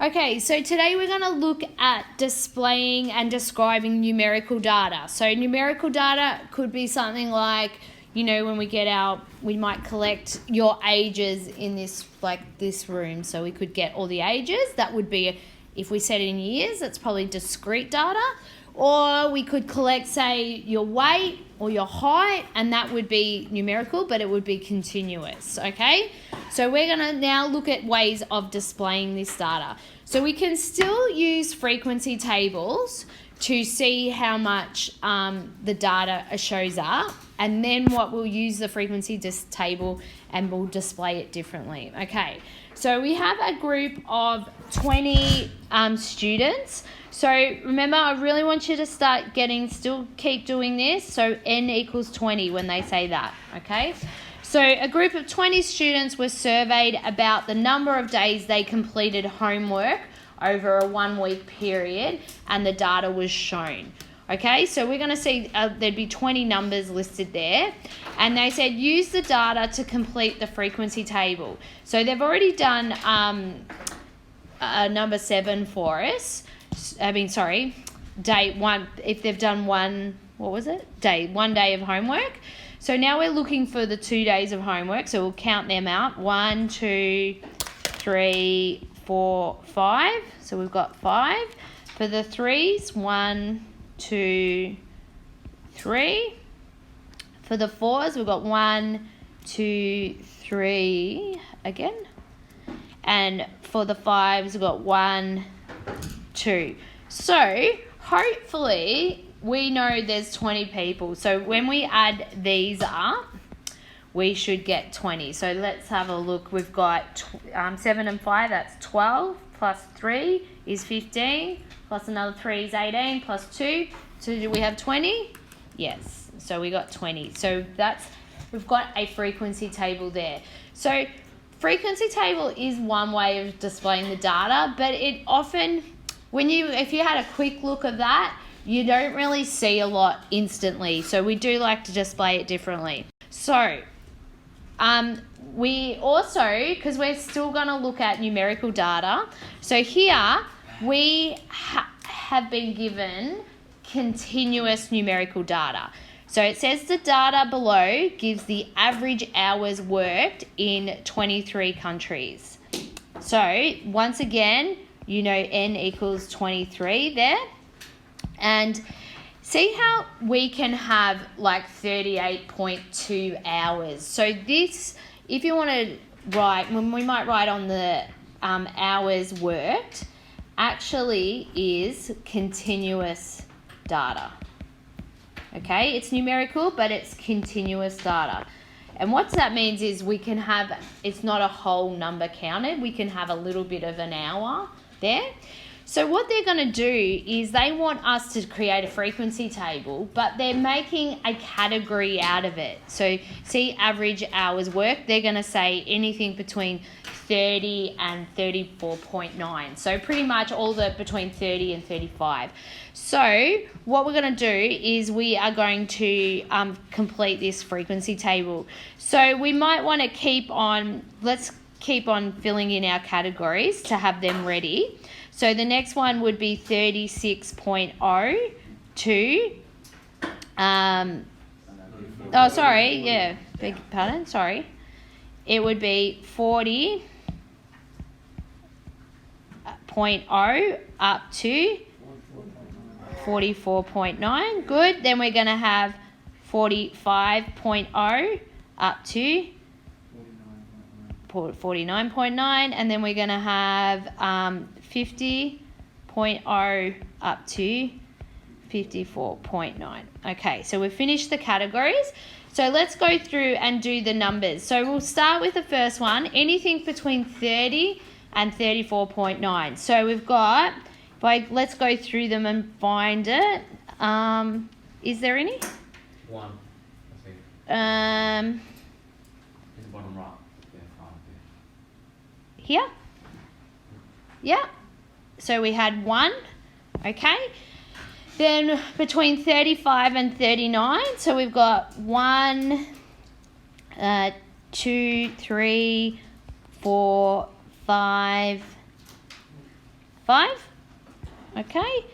Okay, so today we're going to look at displaying and describing numerical data. So numerical data could be something like, you know, when we might collect your ages in this room. So we could get all the ages. That would be, if we set it in years, that's probably discrete data. Or we could collect, say, your weight or your height, and that would be numerical, but it would be continuous, okay? So we're going to now look at ways of displaying this data. So we can still use frequency tables to see how much the data shows up, and then we'll use the frequency table and we'll display it differently. Okay, so we have a group of 20 students. So remember, I really want you to still keep doing this. So n equals 20 when they say that, okay? So a group of 20 students were surveyed about the number of days they completed homework over a 1 week period, and the data was shown. Okay, so we're going to see there'd be 20 numbers listed there, and they said use the data to complete the frequency table. So they've already done number 7 for us. Day 1, if they've done one day of homework. So now we're looking for the 2 days of homework, so we'll count them out. 1, 2, 3, 4, 5. So we've got 5. For the 3s, 1, 2, 3. For the 4s, we've got 1, 2, 3 again. And for the 5s, we've got 1, 2. So hopefully we know there's 20 people. So when we add these up, we should get 20. So let's have a look. We've got 7 and 5, that's 12, plus 3 is 15, plus another 3 is 18, plus 2. So do we have 20? Yes. So we got 20. So we've got a frequency table there. So frequency table is one way of displaying the data, but it often, if you had a quick look of that, you don't really see a lot instantly. So we do like to display it differently. So we also, because we're still going to look at numerical data, so here we have been given continuous numerical data. So it says the data below gives the average hours worked in 23 countries. So once again, you know n equals 23 there. And see how we can have like 38.2 hours. So this, if you want to write, we might write on the hours worked, actually is continuous data. Okay, it's numerical, but it's continuous data. And what that means is we can have, it's not a whole number counted, we can have a little bit of an hour there. So what they're going to do is they want us to create a frequency table, but they're making a category out of it. So see average hours worked, they're going to say anything between 30 and 34.9. So pretty much all between 30 and 35. So what we're going to do is we are going to complete this frequency table. So we might want to let's keep on filling in our categories to have them ready. So the next one would be 36.02. Beg your pardon, sorry. It would be 40.0 up to 44.9. Good. Then we're going to have 45.0 up to 49.9, and then we're going to have 50.0 up to 54.9. Okay, so we've finished the categories. So let's go through and do the numbers. So we'll start with the first one, anything between 30 and 34.9. So we've got, let's go through them and find it. Is there any? One, I think. In the bottom right. Here? Yeah. So we had 1, okay. Then between 35 and 39, so we've got 1, 2, 3, 4, 5, 5. Okay.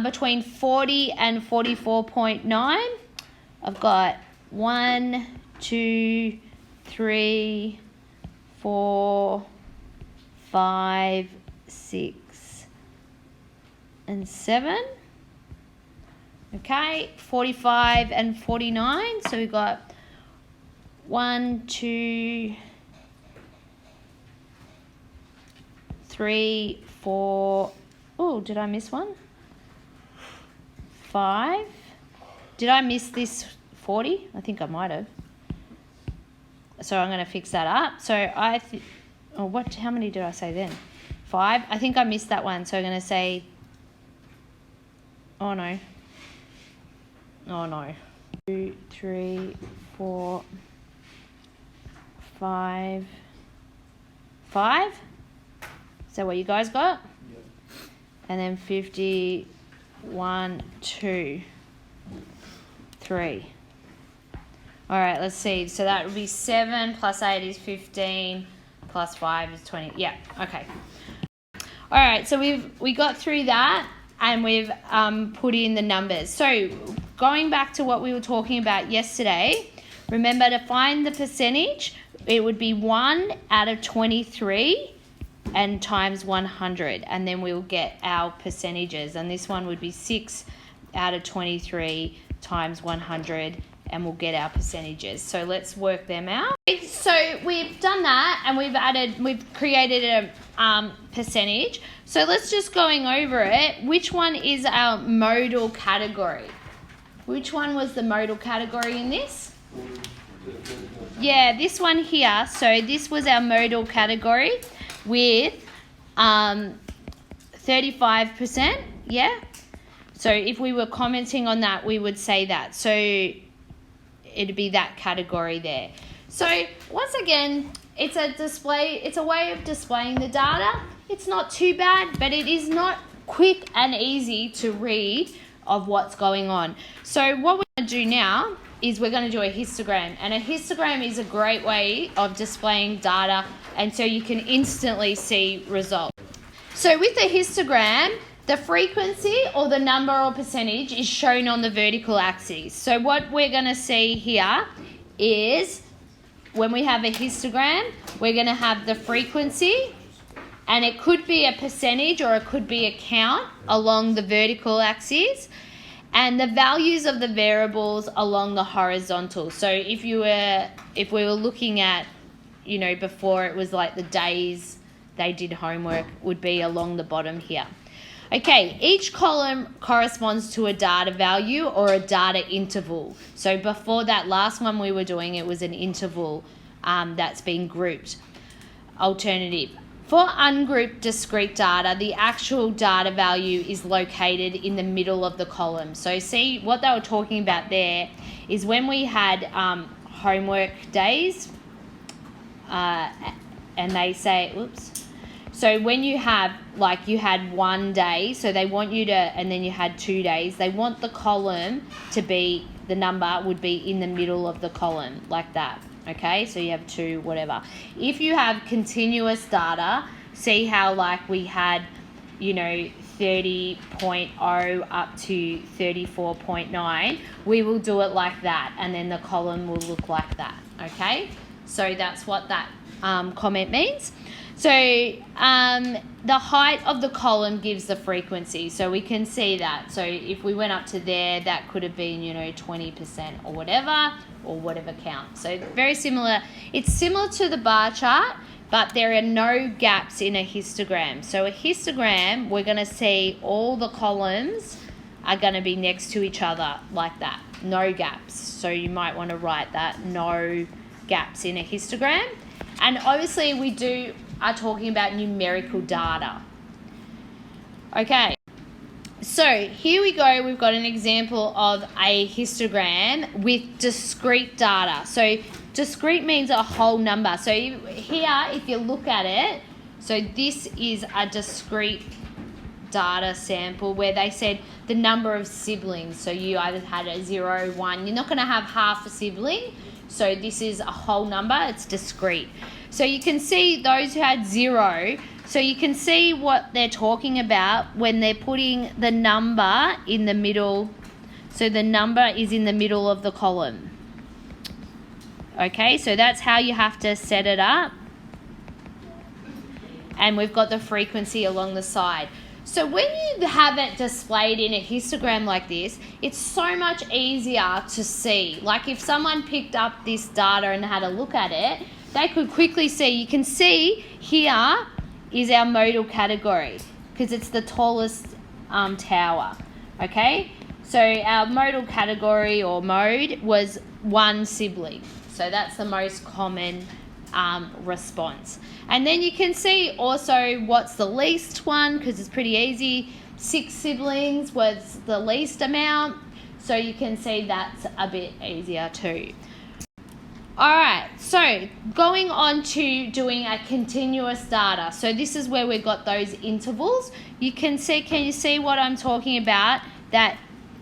Between 40 and 44.9, I've got 1, 2, 3, 4, 5, 6, and 7. Okay, 45 and 49. So we've got 1, 2, 3, 4. Oh, did I miss one? 5. Did I miss this 40? I think I might have. So I'm going to fix that up. So how many did I say then? 5. I think I missed that one. So I'm going to say, oh no. 2, 3, 4, 5. 5? Is that what you guys got? Yep. And then 50, 1, 2, 3. All right, let's see. So that would be 7 plus 8 is 15 plus 5 is 20. Yeah, okay. All right, so we got through that and we've put in the numbers. So going back to what we were talking about yesterday, remember to find the percentage, it would be 1 out of 23 and times 100, and then we'll get our percentages. And this one would be 6 out of 23 times 100, and we'll get our percentages. So let's work them out. So we've done that, and we've created a percentage. So let's just going over it. Which one is our modal category? Which one was the modal category in this? Yeah, this one here. So this was our modal category with 35%. Yeah. So if we were commenting on that, we would say that. So it'd be that category there. So once again, it's a way of displaying the data. It's not too bad, but it is not quick and easy to read of what's going on. So what we're going to do now is we're going to do a histogram, and a histogram is a great way of displaying data, and so you can instantly see results. So with a histogram, the frequency or the number or percentage is shown on the vertical axis. So what we're going to see here is when we have a histogram, we're going to have the frequency, and it could be a percentage or it could be a count along the vertical axis, and the values of the variables along the horizontal. So if we were looking at, before it was like the days they did homework would be along the bottom here. Okay, each column corresponds to a data value or a data interval. So before that last one we were doing, it was an interval that's been grouped. Alternative. For ungrouped discrete data, the actual data value is located in the middle of the column. So see, what they were talking about there is when we had homework days, and they say, oops. So when you have, like you had one day, so they want you to, and then you had 2 days, they want the column to be, the number would be in the middle of the column, like that. Okay, so you have 2, whatever. If you have continuous data, see how like we had, 30.0 up to 34.9, we will do it like that, and then the column will look like that. Okay, so that's what that comment means. So the height of the column gives the frequency, so we can see that. So if we went up to there, that could have been 20% or whatever count. So very similar. It's similar to the bar chart, but there are no gaps in a histogram. So a histogram, we're going to see all the columns are going to be next to each other like that. No gaps. So you might want to write that, no gaps in a histogram. And obviously we are talking about numerical data. Okay, so here we go. We've got an example of a histogram with discrete data. So discrete means a whole number. So here, if you look at it, so this is a discrete data sample where they said the number of siblings. So you either had a 0, 1. You're not going to have half a sibling. So this is a whole number. It's discrete. So you can see those who had 0. So you can see what they're talking about when they're putting the number in the middle. So the number is in the middle of the column. Okay, so that's how you have to set it up. And we've got the frequency along the side. So when you have it displayed in a histogram like this, it's so much easier to see. Like if someone picked up this data and had a look at it, they could quickly see. You can see here is our modal category because it's the tallest tower. Okay, so our modal category or mode was one sibling. So that's the most common response. And then you can see also what's the least one because it's pretty easy. 6 siblings was the least amount. So you can see that's a bit easier too. Alright, so going on to doing a continuous data. So this is where we've got those intervals. Can you see what I'm talking about? That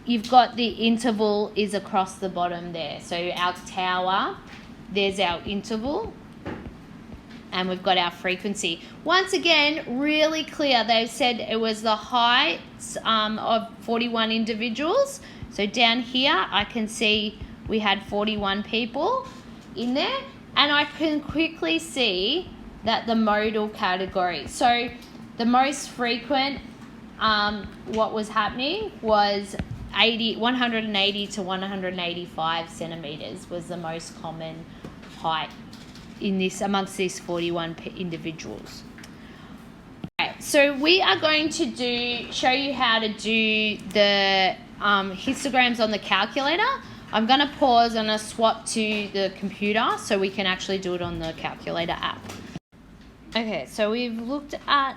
you've got the interval is across the bottom there. So our tower, there's our interval. And we've got our frequency. Once again, really clear. They said it was the heights of 41 individuals. So down here, I can see we had 41 people in there. And I can quickly see that the modal category. So the most frequent, what was happening was 180 to 185 centimeters was the most common height in this amongst these 41 individuals. Okay, so we are going to show you how to do the histograms on the calculator. I'm going to pause and swap to the computer so we can actually do it on the calculator app. Okay, so we've looked at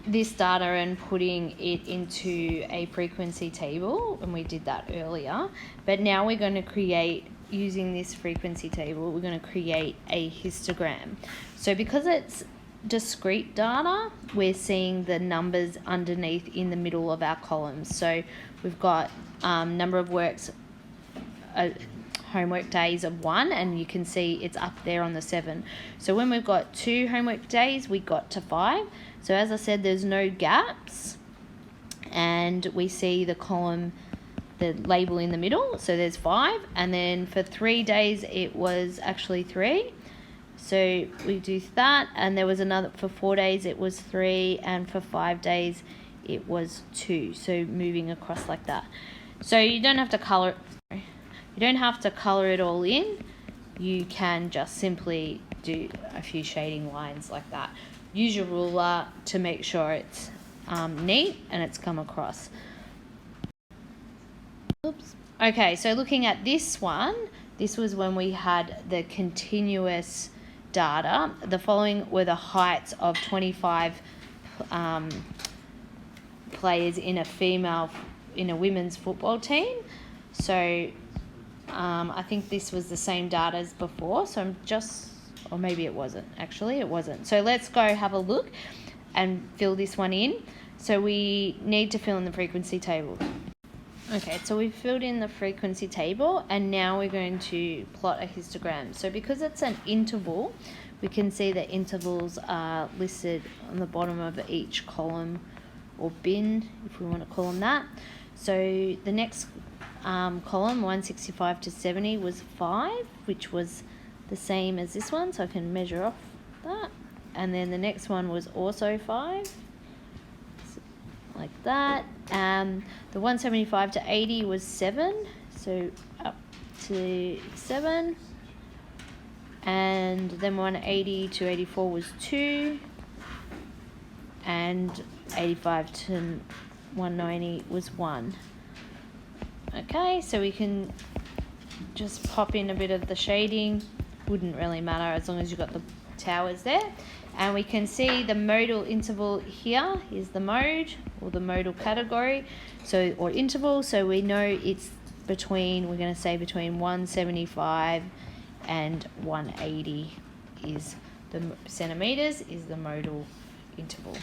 this data and putting it into a frequency table, and we did that earlier, but now we're going to create, using this frequency table, we're going to create a histogram. So because it's discrete data, we're seeing the numbers underneath in the middle of our columns. So we've got number of works, homework days of 1, and you can see it's up there on the 7. So when we've got 2 homework days, we got to 5. So as I said, there's no gaps, and we see the column, the label in the middle, so there's 5. And then for 3 days it was actually 3, so we do that. And there was another, for 4 days it was 3, and for 5 days it was 2. So moving across like that. So you don't have to color it all in. You can just simply do a few shading lines like that. Use your ruler to make sure it's neat and it's come across. Oops. Okay, so looking at this one, this was when we had the continuous data. The following were the heights of 25 players in a women's football team. So I think this was the same data as before. So or maybe it wasn't. Actually, it wasn't. So let's go have a look and fill this one in. So we need to fill in the frequency table. Okay, so we've filled in the frequency table, and now we're going to plot a histogram. So because it's an interval, we can see that intervals are listed on the bottom of each column or bin, if we want to call them that. So the next column, 165 to 70, was 5, which was the same as this one, so I can measure off that. And then the next one was also 5, like that. The 175 to 80 was 7, so up to 7. And then 180 to 84 was 2, and 85 to 190 was 1. Okay, so we can just pop in a bit of the shading. Wouldn't really matter as long as you've got the towers there. And we can see the modal interval here is the mode, or the modal category, or interval. So we know it's between, we're going to say between 175 and 180 is the centimeters is the modal interval.